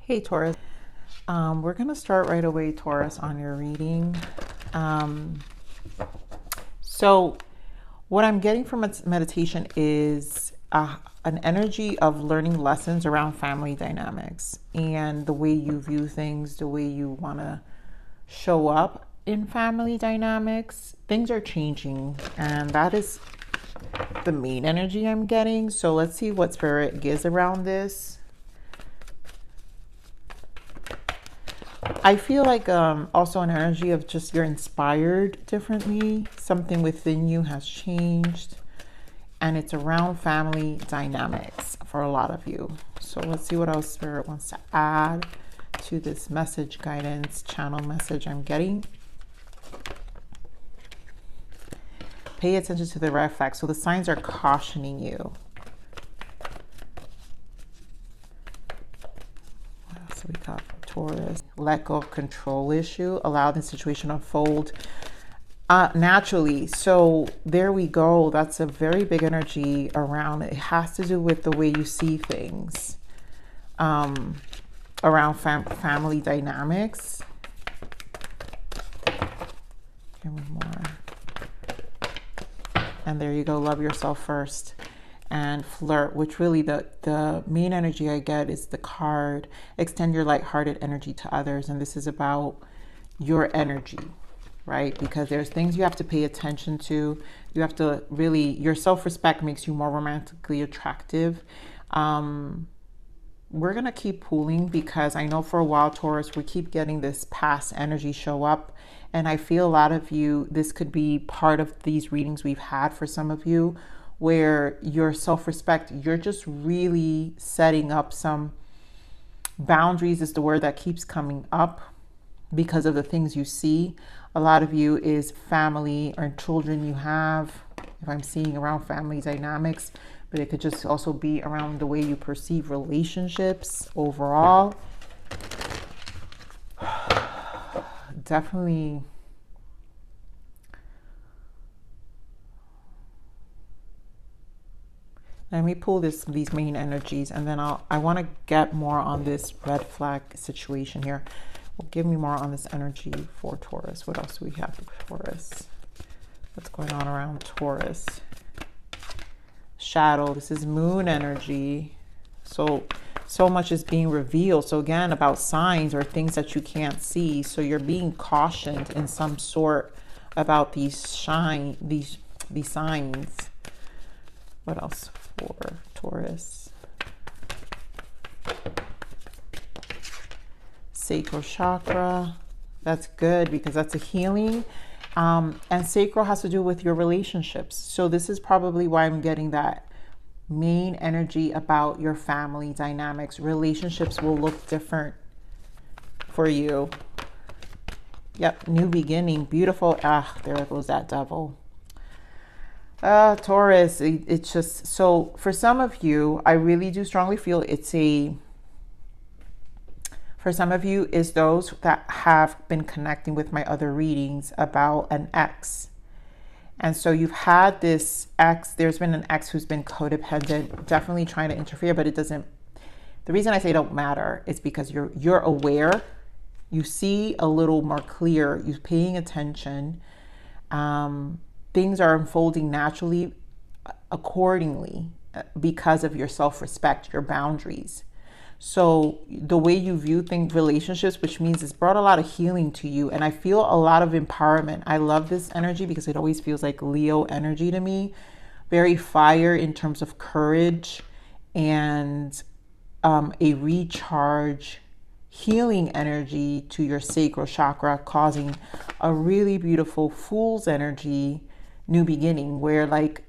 Hey Taurus, we're going to start right away, Taurus, on your reading. Um, so what I'm getting from meditation is an energy of learning lessons around family dynamics and the way you view things, the way you want to show up in family dynamics. Things are changing, and that is the main energy I'm getting. So let's see what Spirit gives around this. I feel like also an energy of just you're inspired differently. Something within you has changed, and it's around family dynamics for a lot of you. So let's see what else Spirit wants to add to this message, guidance, channel message I'm getting. Pay attention to the red flags. So the signs are cautioning you. What else we got for Taurus? Let go of control issue. Allow the situation to unfold naturally. So there we go. That's a very big energy around it. It has to do with the way you see things around family dynamics. Give me more. And there you go. Love yourself first. And flirt, which really the main energy I get is the card. Extend your lighthearted energy to others. And this is about your energy, right? Because there's things you have to pay attention to. You have to really, your self-respect makes you more romantically attractive. We're going to keep pulling because I know for a while, Taurus, we keep getting this past energy show up. And I feel a lot of you, this could be part of these readings we've had for some of you, where your self-respect, you're just really setting up some boundaries is the word that keeps coming up because of the things you see. A lot of you is family or children you have, if I'm seeing around family dynamics, but it could just also be around the way you perceive relationships overall. Definitely. Let me pull these main energies, and then I want to get more on this red flag situation here. Well, give me more on this energy for Taurus. What else do we have for Taurus? What's going on around Taurus? Shadow. This is moon energy. So much is being revealed. So again, about signs or things that you can't see. So you're being cautioned in some sort about these signs. What else for Taurus? Sacral chakra. That's good because that's a healing. And sacral has to do with your relationships. So this is probably why I'm getting that main energy about your family dynamics. Relationships will look different for you. Yep, new beginning, beautiful. There goes that devil. Taurus, it's just, so for some of you, I really do strongly feel for some of you is those that have been connecting with my other readings about an ex. And so you've had this ex, there's been an ex who's been codependent, definitely trying to interfere, but it doesn't, the reason I say don't matter is because you're aware, you see a little more clear, you're paying attention, things are unfolding naturally accordingly because of your self-respect, your boundaries. So the way you view things, relationships, which means it's brought a lot of healing to you. And I feel a lot of empowerment. I love this energy because it always feels like Leo energy to me. Very fire in terms of courage and a recharge, healing energy to your sacral chakra, causing a really beautiful Fool's energy, new beginning, where like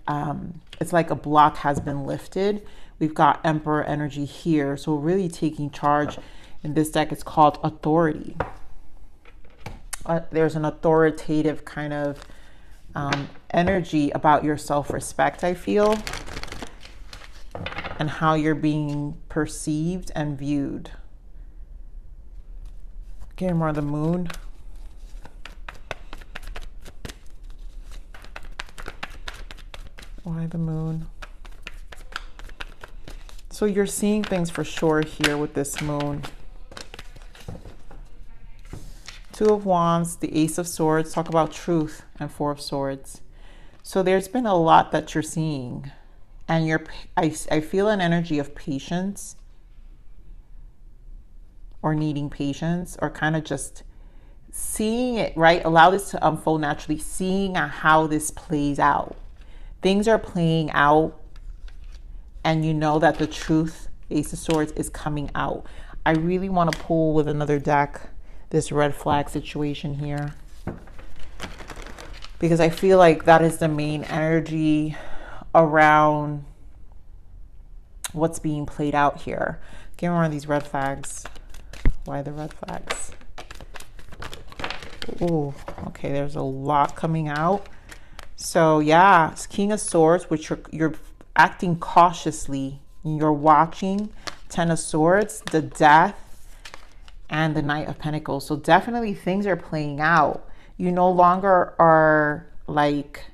it's like a block has been lifted. We've got Emperor energy here, so really taking charge. In this deck, it's called authority. There's an authoritative kind of energy about your self-respect, I feel, and how you're being perceived and viewed. Getting more of the moon. Why the moon? So you're seeing things for sure here with this moon. Two of Wands, the Ace of Swords, talk about truth, and Four of Swords. So there's been a lot that you're seeing, and I feel an energy of patience, or needing patience, or kind of just seeing it, right? Allow this to unfold naturally, seeing how this plays out. Things are playing out, and you know that the truth, Ace of Swords, is coming out. I really want to pull with another deck this red flag situation here, because I feel like that is the main energy around what's being played out here. Give me one of these red flags. Why the red flags? Oh, okay, there's a lot coming out. So yeah, it's King of Swords, which you're acting cautiously. You're watching. Ten of Swords, the Death, and the Knight of Pentacles. So definitely things are playing out. You no longer are like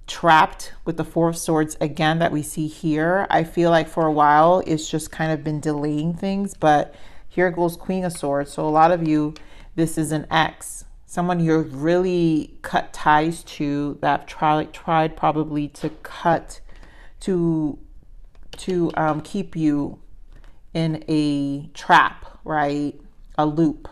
trapped with the Four of Swords again that we see here. I feel like for a while it's just kind of been delaying things, but here goes Queen of Swords. So a lot of you, this is an ex, someone you're really cut ties to, that tried probably to cut to keep you in a trap, right? A loop.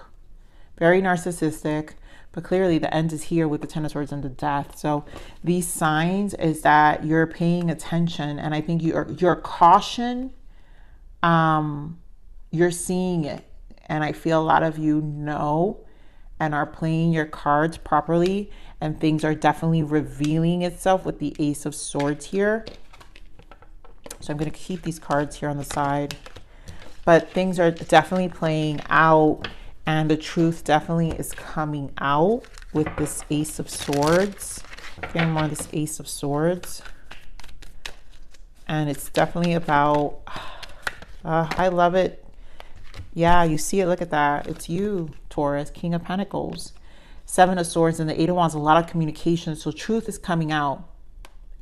Very narcissistic, but clearly the end is here with the Ten of Swords and the Death. So these signs is that you're paying attention, and I think your caution, you're seeing it, and I feel a lot of you know and are playing your cards properly, and things are definitely revealing itself with the Ace of Swords here. So I'm going to keep these cards here on the side, but things are definitely playing out, and the truth definitely is coming out with this Ace of Swords. Getting more of this Ace of Swords, and it's definitely about I love it. Yeah, you see it. Look at that. It's you, Taurus, King of Pentacles, Seven of Swords, and the Eight of Wands. A lot of communication. So truth is coming out.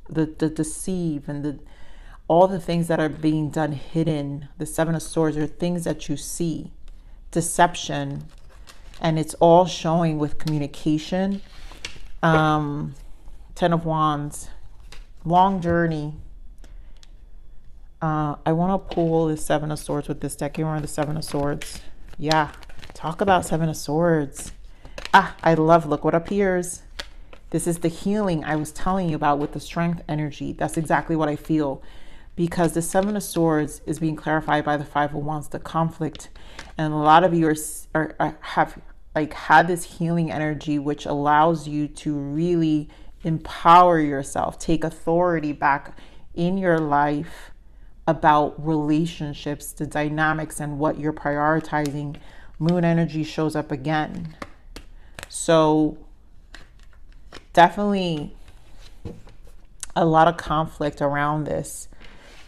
The deceive and all the things that are being done hidden. The Seven of Swords are things that you see. Deception. And it's all showing with communication. Ten of Wands. Long journey. I want to pull the Seven of Swords with this deck. You're on the Seven of Swords. Yeah. Talk about Seven of Swords. I love, look what appears. This is the healing I was telling you about with the strength energy. That's exactly what I feel. Because the Seven of Swords is being clarified by the Five of Wands, the conflict. And a lot of you have like had this healing energy, which allows you to really empower yourself, take authority back in your life about relationships, the dynamics, and what you're prioritizing. Moon energy shows up again. So definitely a lot of conflict around this,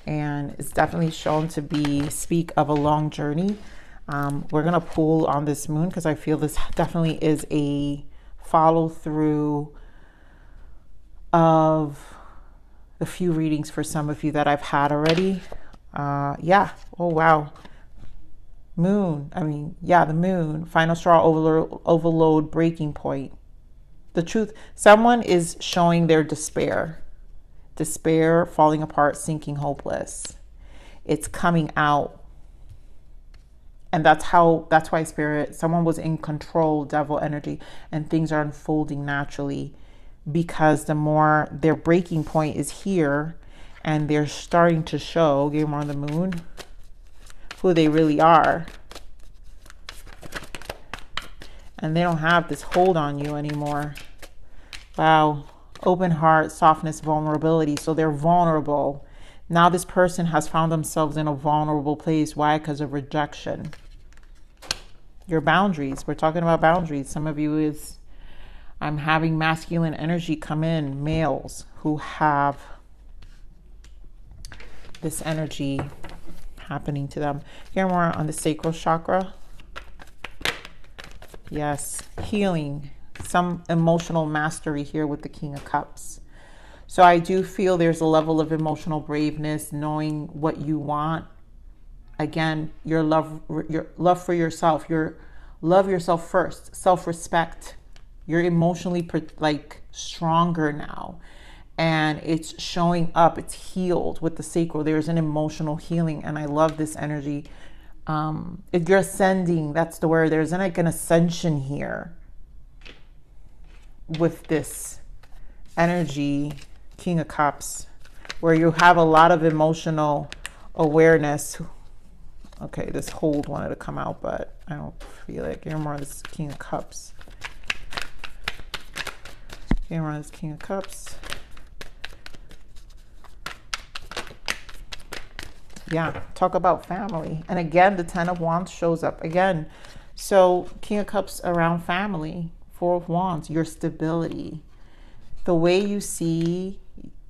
and it's definitely shown to speak of a long journey. We're gonna pull on this moon because I feel this definitely is a follow through of the few readings for some of you that I've had already. Yeah. Oh wow. Moon. I mean, yeah, the moon. Final straw, overload, breaking point. The truth. Someone is showing their despair. Despair, falling apart, sinking, hopeless. It's coming out. And that's why Spirit, someone was in control, devil energy, and things are unfolding naturally, because the more their breaking point is here, and they're starting to show, give more on the moon, who they really are. And they don't have this hold on you anymore. Wow. Open heart, softness, vulnerability. So they're vulnerable. Now this person has found themselves in a vulnerable place. Why? Because of rejection. Your boundaries. We're talking about boundaries. Some of you is, I'm having masculine energy come in. Males who have this energy happening to them. Here more on the sacral chakra. Yes. Healing. Some emotional mastery here with the King of Cups. So I do feel there's a level of emotional braveness, knowing what you want. Again, your love for yourself, your Love yourself first. Self-respect. You're emotionally like stronger now. And it's showing up. It's healed with the sacral. There's an emotional healing. And I love this energy. If you're ascending, that's the word. There's like an ascension here with this energy, King of Cups, where you have a lot of emotional awareness. Okay, this hold wanted to come out, but I don't feel like you're more this King of Cups. You're more this King of Cups. Yeah, talk about family. And again, the Ten of Wands shows up again. So King of Cups around family, Four of Wands, your stability. The way you see,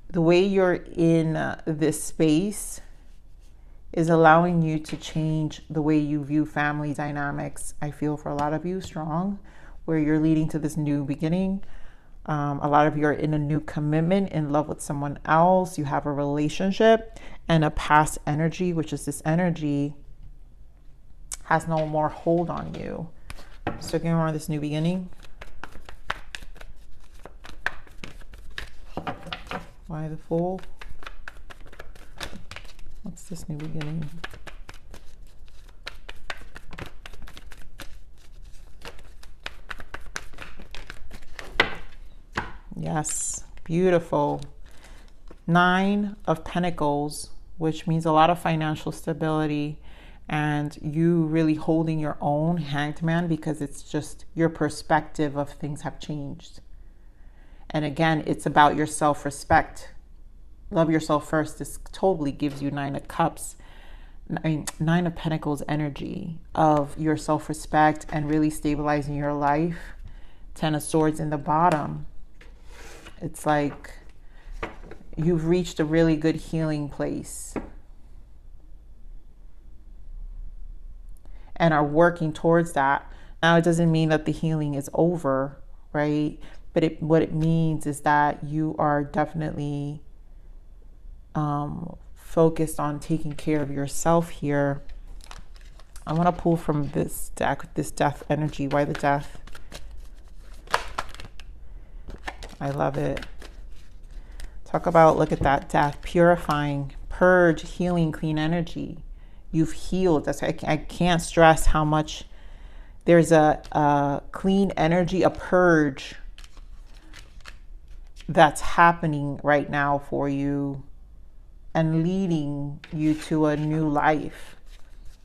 the way you're in this space is allowing you to change the way you view family dynamics. I feel for a lot of you strong, where you're leading to this new beginning. A lot of you are in a new commitment, in love with someone else. You have a relationship, and a past energy, which is this energy, has no more hold on you. So again, we're on this new beginning. Why the Fool? What's this new beginning? Yes, beautiful. Nine of Pentacles, which means a lot of financial stability and you really holding your own, Hanged Man, because it's just your perspective of things have changed. And again, it's about your self-respect. Love yourself first. This totally gives you Nine of Cups. Nine of Pentacles energy of your self-respect and really stabilizing your life. Ten of Swords in the bottom. It's like you've reached a really good healing place and are working towards that. Now, it doesn't mean that the healing is over, right? But what it means is that you are definitely focused on taking care of yourself here. I want to pull from this deck, this death energy. Why the death? I love it. Talk about, look at that death, purifying, purge, healing, clean energy. You've healed. That's why I can't stress how much there's a clean energy, a purge that's happening right now for you and leading you to a new life.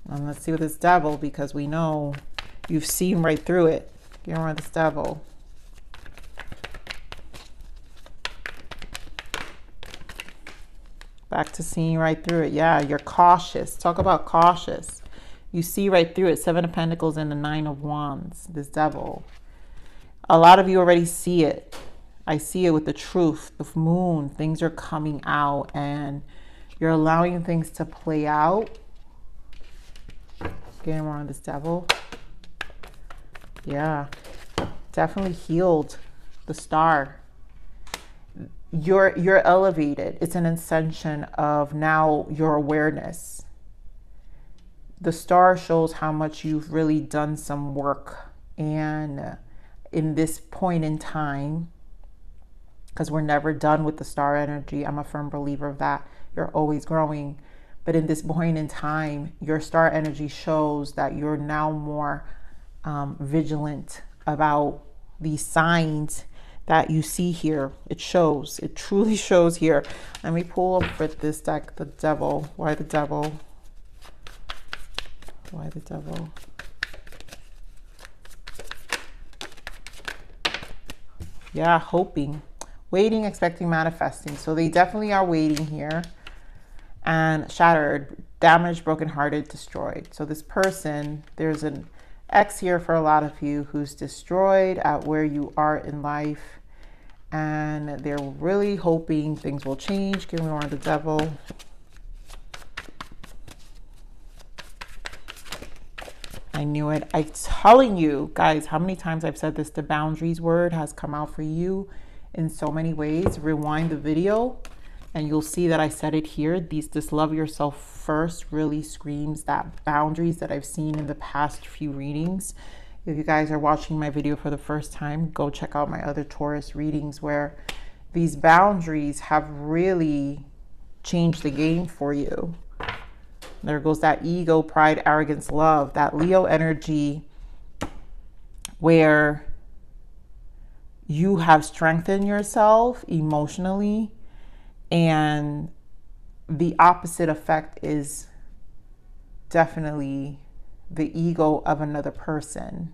And let's see with this Devil, because we know you've seen right through it. You're on this Devil. Back to seeing right through it. Yeah, you're cautious. Talk about cautious. You see right through it. Seven of Pentacles and the Nine of Wands. This Devil. A lot of you already see it. I see it with the Truth, the Moon. Things are coming out and you're allowing things to play out. Getting more on this Devil. Yeah. Definitely healed. The Star. You're elevated. It's an ascension of now your awareness. The Star shows how much you've really done some work. And in this point in time, because we're never done with the Star energy, I'm a firm believer of that. You're always growing. But in this point in time, your Star energy shows that you're now more vigilant about these signs that you see here. It shows. It truly shows here. Let me pull up with this deck, the Devil. Why the Devil? Why the Devil? Yeah, hoping, waiting, expecting, manifesting. So they definitely are waiting here. And shattered, damaged, brokenhearted, destroyed. So this person, there's an X here for a lot of you who's destroyed at where you are in life. And they're really hoping things will change. Give me more of the Devil. I knew it. I'm telling you guys, how many times I've said this, the boundaries word has come out for you in so many ways. Rewind the video and you'll see that I said it here. This love yourself first really screams that boundaries that I've seen in the past few readings If you guys are watching my video for the first time, go check out my other Taurus readings where these boundaries have really changed the game for you. There goes that ego, pride, arrogance, love, that Leo energy where you have strengthened yourself emotionally, and the opposite effect is definitely the ego of another person,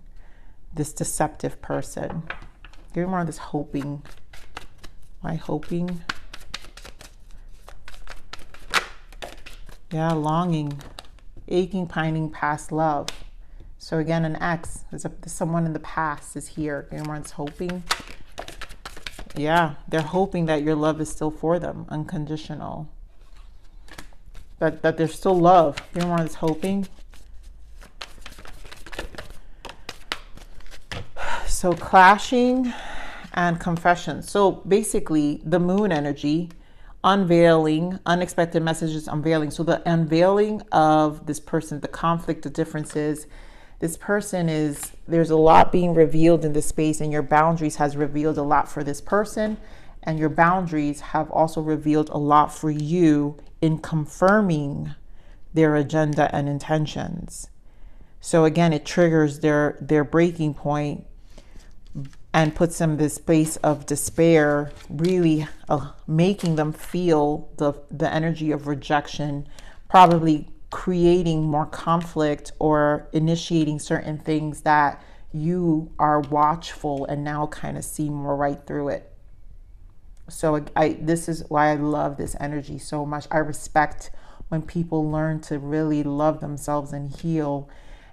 this deceptive person. Give me more of this hoping. Why hoping? Yeah, longing, aching, pining, past love. So again, an ex, there's someone in the past is here. Everyone's hoping. Yeah, they're hoping that your love is still for them, unconditional. That there's still love. Everyone's hoping. So clashing and confession. So basically the moon energy, unveiling, unexpected messages, unveiling. So the unveiling of this person, the conflict, the differences. This person is, there's a lot being revealed in this space, and your boundaries has revealed a lot for this person. And your boundaries have also revealed a lot for you in confirming their agenda and intentions. So again, it triggers their breaking point and puts them in this space of despair, really making them feel the energy of rejection, probably creating more conflict or initiating certain things that you are watchful and now kind of see more right through it. So this is why I love this energy so much. I respect when people learn to really love themselves and heal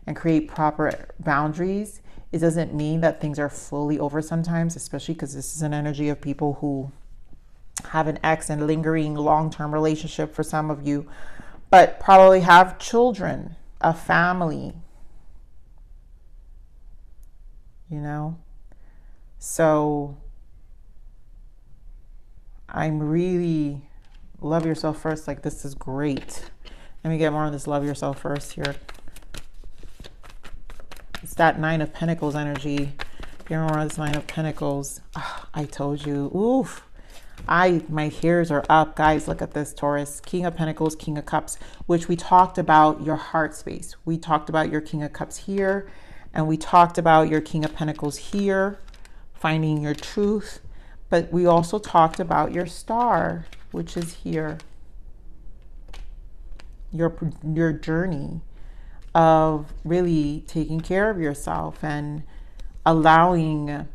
and create proper boundaries. It doesn't mean that things are fully over sometimes, especially because this is an energy of people who have an ex and lingering long-term relationship for some of you, but probably have children, a family, you know? So I'm really, love yourself first. Like, this is great. Let me get more on this love yourself first here. It's that Nine of Pentacles energy. Here more on this Nine of Pentacles. Oh, I told you. Oof. My hairs are up, guys. Look at this, Taurus. King of Pentacles, King of Cups, which we talked about your heart space. We talked about your King of Cups here, and we talked about your King of Pentacles here, finding your truth. But we also talked about your star, which is here. Your journey of really taking care of yourself and allowing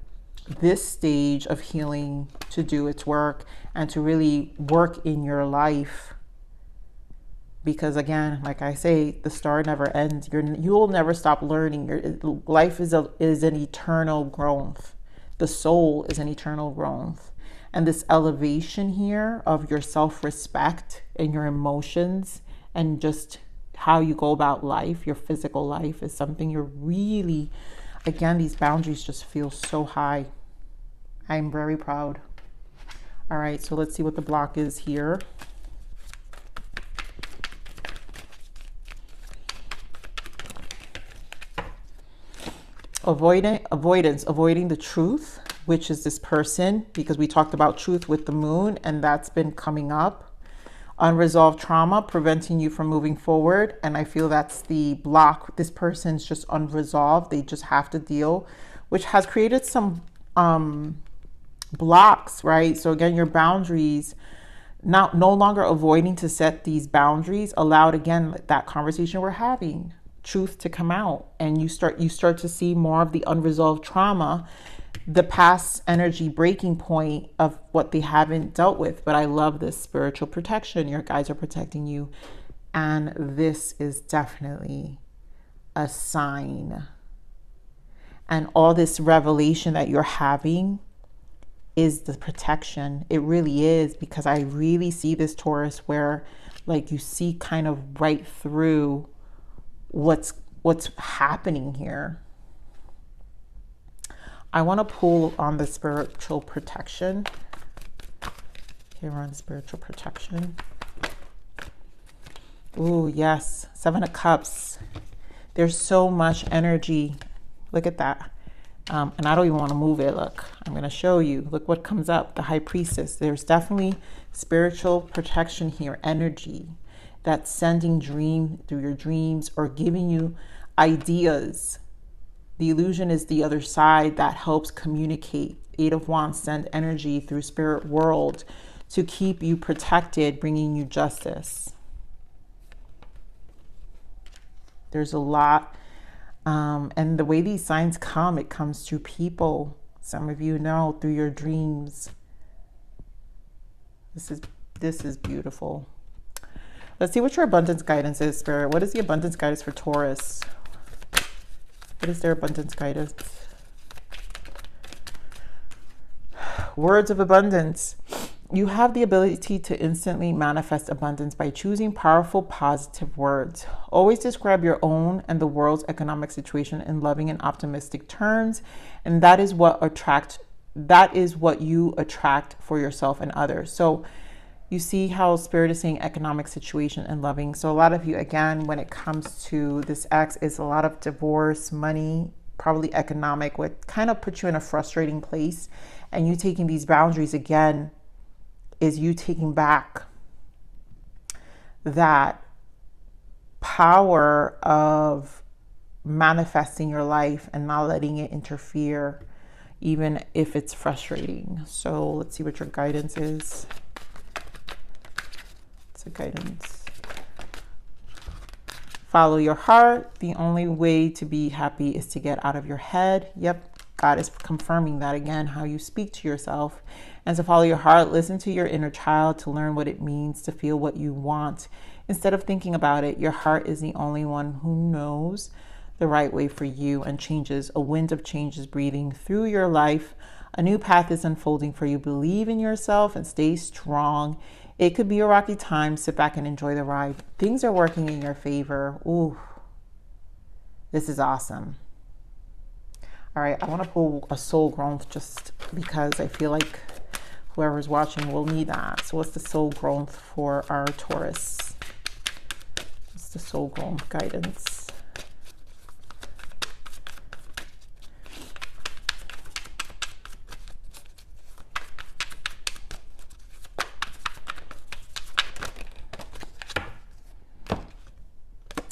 this stage of healing to do its work and to really work in your life. Because again, like I say, the star never ends. You'll never stop learning. Your life is an eternal growth. The soul is an eternal growth. And this elevation here of your self-respect and your emotions and just how you go about life, your physical life, is something you're really, again, these boundaries just feel so high. I'm very proud. All right, so let's see what the block is here. Avoiding the truth, which is this person, because we talked about truth with the moon, and that's been coming up. Unresolved trauma, preventing you from moving forward. And I feel that's the block. This person's just unresolved. They just have to deal, which has created some blocks, right? So again, your boundaries, no longer avoiding to set these boundaries, allowed, again, that conversation we're having, truth to come out, and you start to see more of the unresolved trauma, the past energy breaking point of what they haven't dealt with. But I love this spiritual protection. Your guides are protecting you, and this is definitely a sign. And all this revelation that you're having is the protection. It really is, because I really see this, Taurus, where like you see kind of right through what's happening here. I want to pull on the spiritual protection. Here we're on spiritual protection. Oh, yes. Seven of Cups. There's so much energy Look at that. And I don't even want to move it. Look, I'm going to show you. Look what comes up. The High Priestess. There's definitely spiritual protection here. Energy that's sending dream through your dreams or giving you ideas. The illusion is the other side that helps communicate. Eight of Wands send energy through spirit world to keep you protected, bringing you justice. There's a lot. And the way these signs come, it comes through people. Some of you know through your dreams. This is beautiful. Let's see what your abundance guidance is, Spirit. What is the abundance guidance for Taurus? What is their abundance guidance? Words of abundance. You have the ability to instantly manifest abundance by choosing powerful, positive words. Always describe your own and the world's economic situation in loving and optimistic terms, and that is what you attract for yourself and others. So you see how Spirit is saying economic situation and loving. So a lot of you, again, when it comes to this X, is a lot of divorce, money, probably economic, what kind of puts you in a frustrating place. And you taking these boundaries, again, is you taking back that power of manifesting your life and not letting it interfere, even if it's frustrating. So let's see what your guidance is. It's a guidance. Follow your heart. The only way to be happy is to get out of your head. Yep. God is confirming that again, how you speak to yourself. And to follow your heart, listen to your inner child to learn what it means to feel what you want. Instead of thinking about it, your heart is the only one who knows the right way for you and changes. A wind of change is breathing through your life. A new path is unfolding for you. Believe in yourself and stay strong. It could be a rocky time. Sit back and enjoy the ride. Things are working in your favor. Ooh, this is awesome. All right, I want to pull a soul growth just because I feel like whoever's watching will need that. So what's the soul growth for our Taurus? What's the soul growth guidance?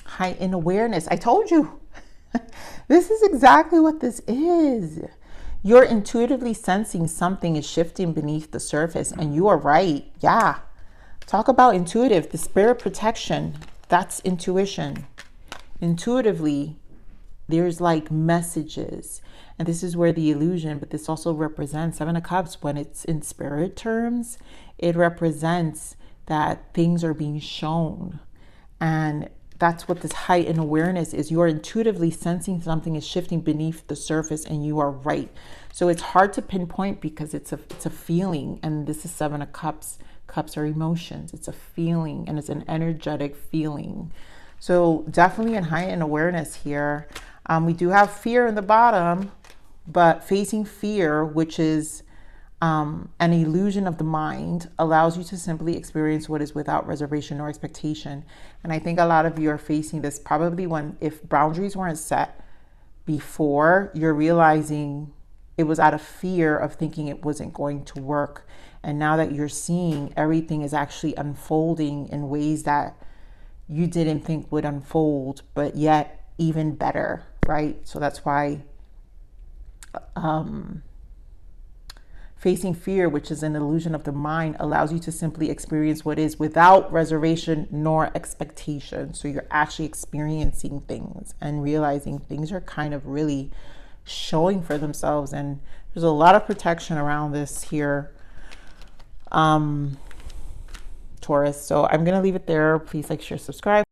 Heightened awareness. I told you. This is exactly what this is. You're intuitively sensing something is shifting beneath the surface, and you are right. Yeah. Talk about intuitive. The spirit protection, that's intuition. Intuitively, there's like messages. And this is where the illusion, but this also represents Seven of Cups. When it's in spirit terms, it represents that things are being shown. And that's what this heightened awareness is. You are intuitively sensing something is shifting beneath the surface, and you are right. So it's hard to pinpoint because it's a feeling, and this is Seven of Cups. Cups are emotions. It's a feeling, and it's an energetic feeling. So definitely in heightened awareness here. We do have fear in the bottom, but facing fear, which is an illusion of the mind, allows you to simply experience what is without reservation or expectation. And I think a lot of you are facing this probably when, if boundaries weren't set before, you're realizing it was out of fear of thinking it wasn't going to work. And now that you're seeing everything is actually unfolding in ways that you didn't think would unfold, but yet even better, right? So that's why facing fear, which is an illusion of the mind, allows you to simply experience what is without reservation nor expectation. So you're actually experiencing things and realizing things are kind of really showing for themselves. And there's a lot of protection around this here, Taurus. So I'm going to leave it there. Please like, share, subscribe.